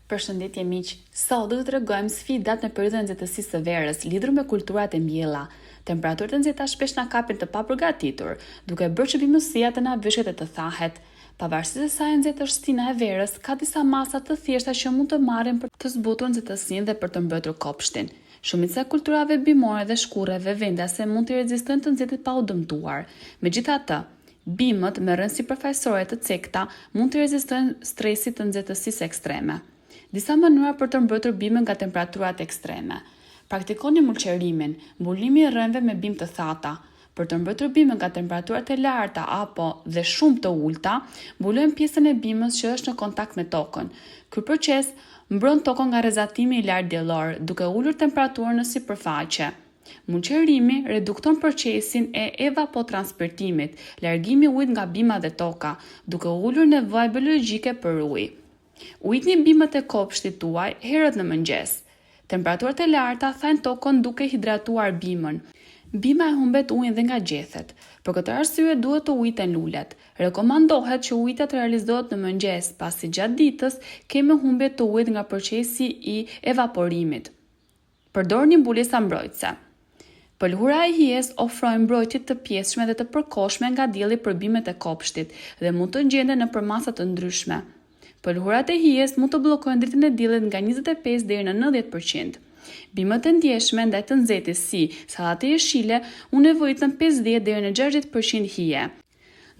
Përshëndetje miq, sot do të tregojmë sfidat në periudhën e nxehtësisë së verës lidhur me kulturat e mbjella. Temperaturat e nxehta shpesh na kapin të paprgatitur, duke bërë që bimësia të na vëshet e të thahet. Pavarësisht se sa e nxehtë është stina e verës, ka disa masa të thjeshta që mund të marrin për të zbutur nxehtësinë dhe për të mbrojtur kopshtin. Shumica e kulturave bimore dhe shkurreve vendase mund të rezistojnë të nxehtët pa u dëmtuar. Megjithatë, bimët me rënsi përfaqësore të cekta mund të rezistojnë stresit të nxehtësisë ekstreme. Disa mënyra për të mbrojtur bimën nga temperaturat ekstreme. Praktikoni mulçerimin, mbulimi i rrënjve me bimë të thata. Për të mbrojtur bimën nga temperaturat e larta apo dhe shumë të ulta, mbulojmë pjesën e bimës që është në kontakt me tokën. Ky proces mbron tokën nga rrezatimi i lartë diellor, duke ulur temperaturën në sipërfaqe. Mulçerimi redukton procesin e evapotranspirtimit, largimi i ujit nga bima dhe toka, duke ulur nevoja biologjike për ujë. Ujitni bimët e kopshtit tuaj herët në mëngjes. Temperaturat e larta thajnë tokën duke hidratuar bimën. Bima e humbet ujin dhe nga gjethet. Për këtë arsye duhet të ujiten lulet. Rekomandohet që ujitja të realizohet në mëngjes, pasi gjatë ditës kemi humbje të ujit nga procesi i evaporimit. Përdorni mbulesa mbrojtëse. Pëlhura e hijes ofrojnë mbrojtje të pjesshme dhe të përkohshme nga dielli për bimët e kopshtit dhe mund të gjenden nëpër masa të ndryshme. Pëlhurat e hijes mund të bllokojnë dritën e diellit nga 25 deri në 90%. Bimët e ndjeshme ndaj të nxehtit si sallatë e jeshile u nevojitën 50 deri në 60% hije,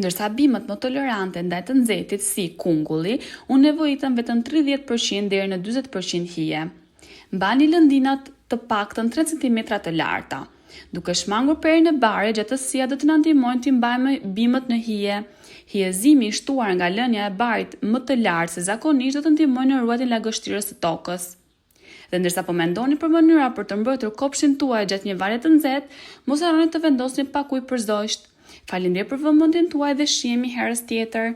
ndërsa bimët më tolerante ndaj të nxehtit si kungulli u nevojitën vetëm 30% deri në 40% hije. Mbani lëndinat të paktën 3 cm të larta. Duke shmangur perin e bare, gjatësia do të na ndihmojnë të mbajmë bimët në hije. Hijezimi i shtuar nga lënia e barit më të lartë se zakonisht do të ndihmojë në ruajtjen e lagështirës së tokës. Dhe ndërsa po mendoni për mënyra për të mbrojtur kopshtin tuaj gjatë një vare të nxehtë, mos harroni të vendosni pak ujë përzojsht. Faleminderit për vëmendjen tuaj dhe shihemi herës tjetër.